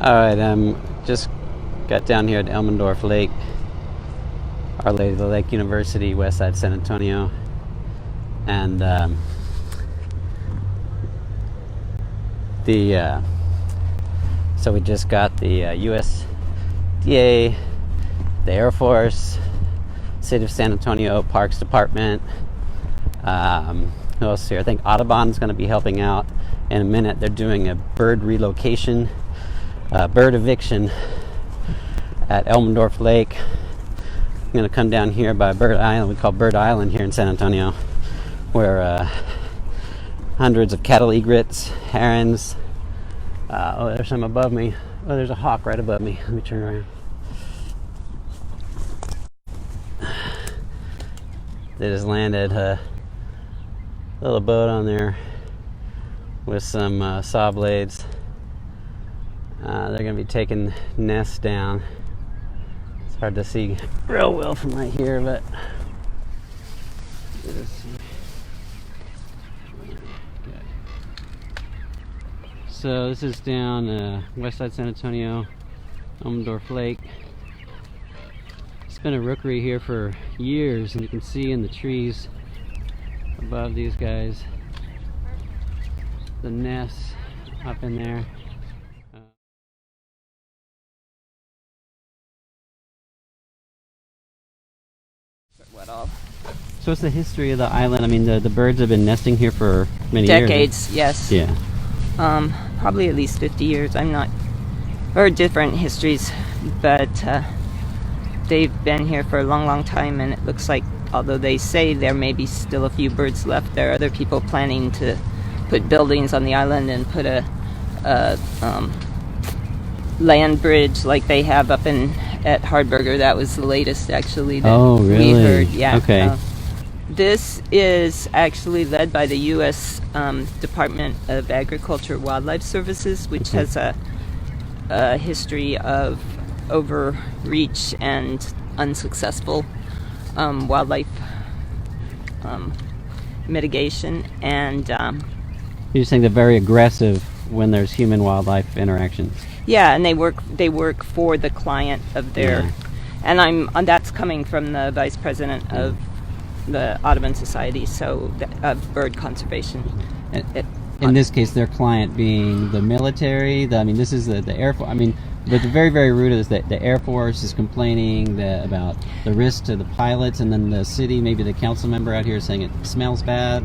All right, just got down here at Elmendorf Lake, Our Lady of the Lake University, west side San Antonio, and so we just got the USDA, the Air Force, City of San Antonio Parks Department. Who else here? I think Audubon's going to be helping out in a minute. They're doing a bird relocation, bird eviction at Elmendorf Lake. I'm going to come down here by Bird Island. We call Bird Island here in San Antonio, where hundreds of cattle egrets, herons. Oh, there's some above me. Oh, there's a hawk right above me. Let me turn around. They just landed a little boat on there with some saw blades. They're going to be taking nests down. It's hard to see real well from right here, but so this is down west side San Antonio, Elmendorf Lake. It's been a rookery here for years, and you can see in the trees above these guys the nests up in there. So what's the history of the island? I mean, the birds have been nesting here for many decades, years. yes. Yeah. Probably at least 50 years. I'm not, or different histories, but they've been here for a long time, and it looks like, although they say there may be still a few birds left, there are other people planning to put buildings on the island and put a land bridge like they have up at Hardburger. That was the latest, actually, that we heard. Yeah. Okay. This is actually led by the U.S. Department of Agriculture and Wildlife Services, which has a history of overreach and unsuccessful wildlife mitigation. And you're saying they're very aggressive when there's human-wildlife interactions. Yeah, and they work for the client of their. Yeah. And that's coming from the vice president of the Audubon Society, so of bird conservation. In this case, their client being the military. This is the Air Force. But the very, very root of this, the Air Force is complaining about the risk to the pilots, and then the city, maybe the council member out here is saying it smells bad.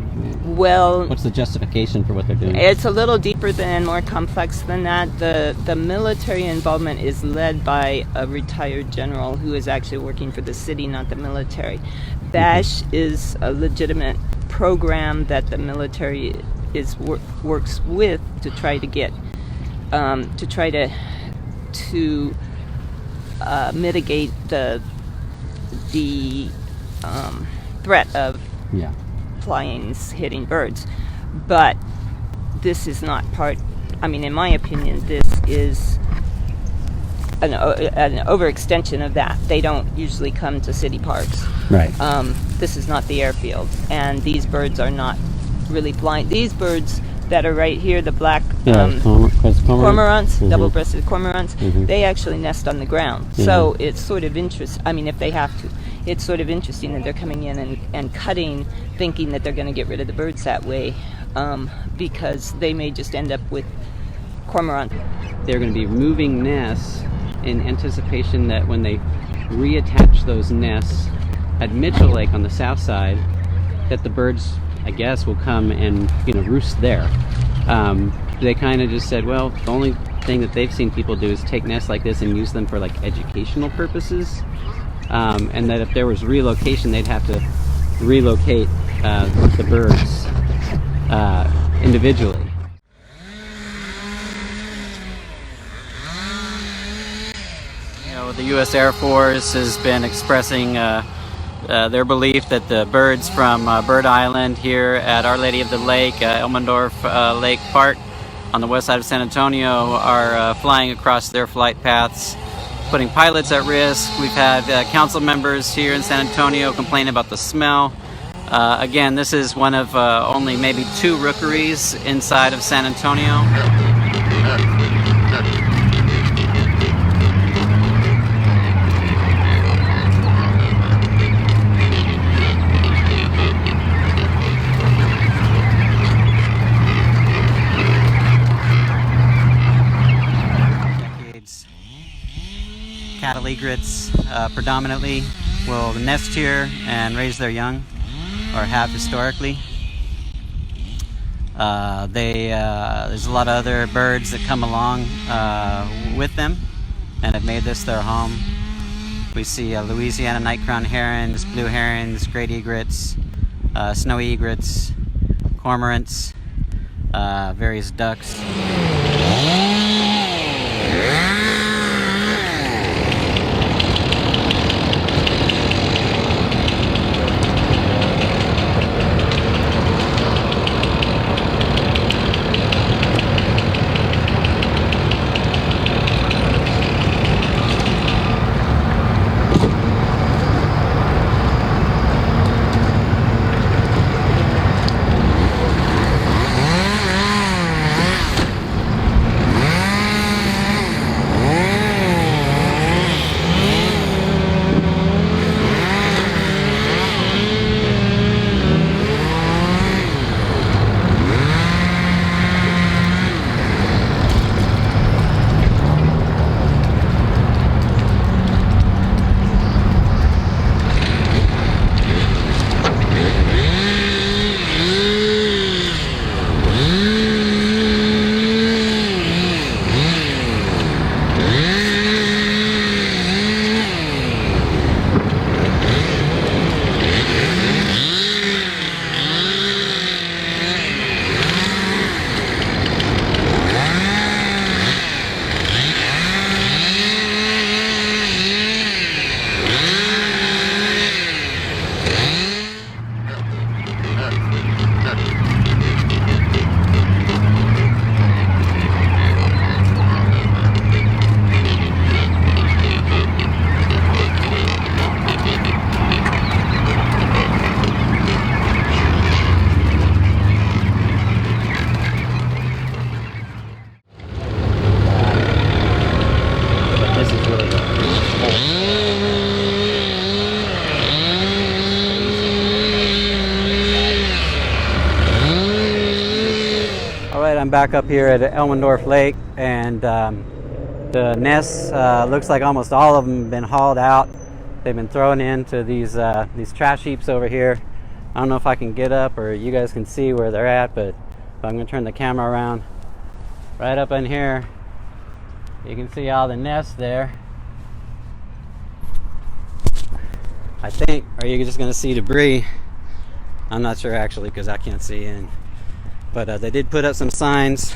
Well, what's the justification for what they're doing? It's a little deeper and more complex than that. The military involvement is led by a retired general who is actually working for the city, not the military. BASH is a legitimate program that the military works with to try to get to mitigate the threat of planes hitting birds. But this is not part. In my opinion, this is an overextension of that. They don't usually come to city parks. Right. This is not the airfield, and these birds are not really flying. These birds that are right here, the black cormorants, double-breasted cormorants, they actually nest on the ground. So it's sort of if they have to, it's sort of interesting that they're coming in and cutting, thinking that they're going to get rid of the birds that way, because they may just end up with cormorant. They're going to be moving nests in anticipation that when they reattach those nests at Mitchell Lake on the south side, that the birds, I guess, will come and roost there. They kind of just said, well, the only thing that they've seen people do is take nests like this and use them for educational purposes, and that if there was relocation, they'd have to relocate the birds individually. The U.S. Air Force has been expressing their belief that the birds from Bird Island here at Our Lady of the Lake, Elmendorf Lake Park on the west side of San Antonio are flying across their flight paths, putting pilots at risk. We've had council members here in San Antonio complain about the smell. Again, this is one of only maybe 2 rookeries inside of San Antonio. cattle egrets predominantly will nest here and raise their young, or have historically. There's a lot of other birds that come along with them and have made this their home. We see Louisiana night-crowned herons, blue herons, great egrets, snowy egrets, cormorants, various ducks. I'm back up here at Elmendorf Lake, and the nests looks like almost all of them have been hauled out. They've been thrown into these trash heaps over here. I don't know if I can get up or you guys can see where they're at, but I'm going to turn the camera around. Right up in here, you can see all the nests there. I think, or you're just going to see debris. I'm not sure actually, because I can't see in. But they did put up some signs.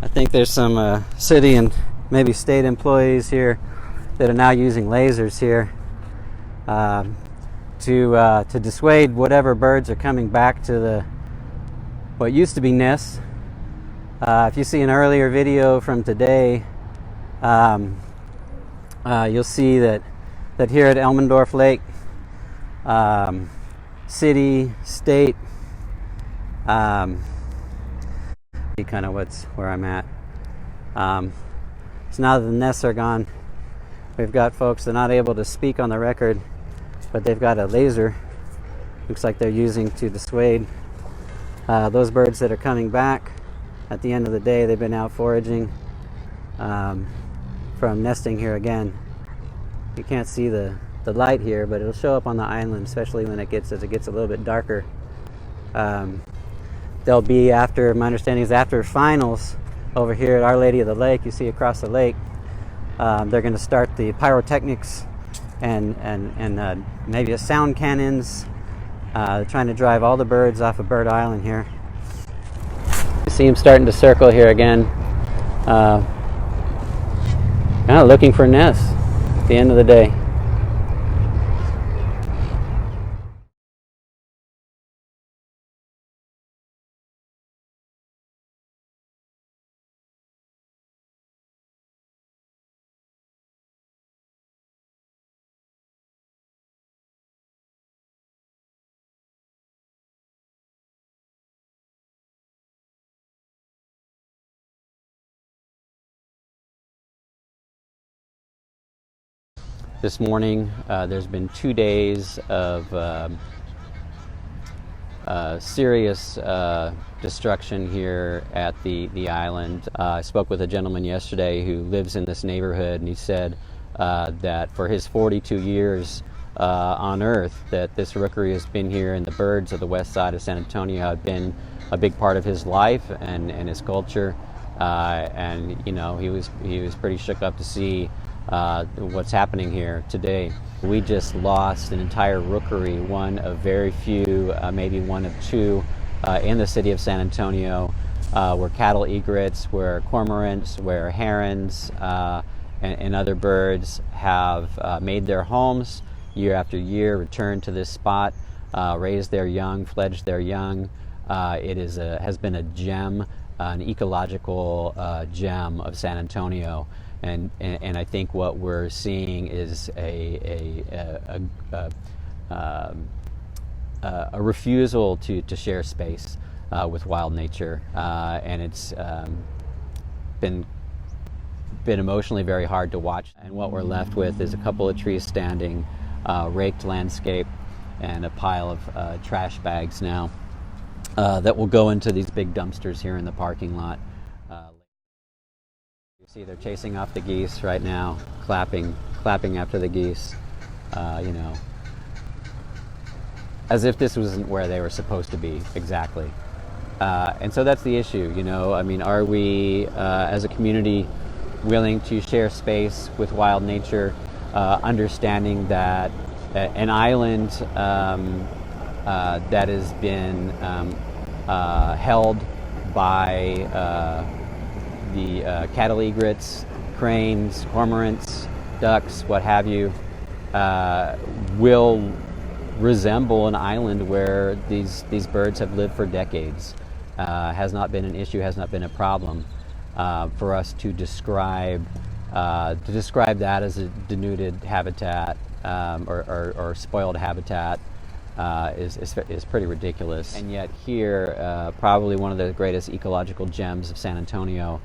I think there's some city and maybe state employees here that are now using lasers here to dissuade whatever birds are coming back to what used to be nests. If you see an earlier video from today, you'll see that here at Elmendorf Lake, city, state, kind of where I'm at. So now that the nests are gone, we've got folks that are not able to speak on the record, but they've got a laser. Looks like they're using to dissuade those birds that are coming back. At the end of the day, they've been out foraging from nesting here again. You can't see the light here, but it'll show up on the island, especially when as it gets a little bit darker. They'll be, after, my understanding is after finals over here at Our Lady of the Lake, you see across the lake, they're going to start the pyrotechnics and maybe a sound cannons, trying to drive all the birds off of Bird Island here. You see them starting to circle here again, kind of looking for nests at the end of the day. This morning, there's been 2 days of serious destruction here at the island. I spoke with a gentleman yesterday who lives in this neighborhood, and he said that for his 42 years on Earth, that this rookery has been here, and the birds of the west side of San Antonio have been a big part of his life and his culture. And you know, he was pretty shook up to see what's happening here today. We just lost an entire rookery, one of very few, maybe one of two in the city of San Antonio, where cattle egrets, where cormorants, where herons, and other birds have made their homes year after year, returned to this spot, raised their young, fledged their young. It has been a gem, an ecological gem of San Antonio, and I think what we're seeing is a refusal to share space with wild nature, and it's been emotionally very hard to watch. And what we're left with is a couple of trees standing, raked landscape, and a pile of trash bags now that will go into these big dumpsters here in the parking lot. You see they're chasing off the geese right now, clapping after the geese, you know, as if this wasn't where they were supposed to be exactly. And so that's the issue, you know. I mean, are we as a community willing to share space with wild nature, understanding that an island that has been held by the cattle egrets, cranes, cormorants, ducks, what have you, will resemble an island where these birds have lived for decades. Has not been an issue, has not been a problem. For us to describe that as a denuded habitat or spoiled habitat is pretty ridiculous. And yet here, probably one of the greatest ecological gems of San Antonio,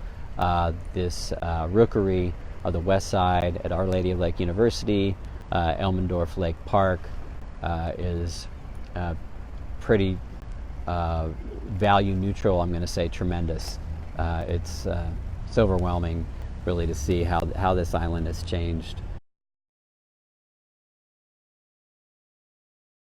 this rookery of the west side at Our Lady of Lake University, Elmendorf Lake Park, is pretty value neutral. I'm going to say tremendous. It's overwhelming, really, to see how this island has changed.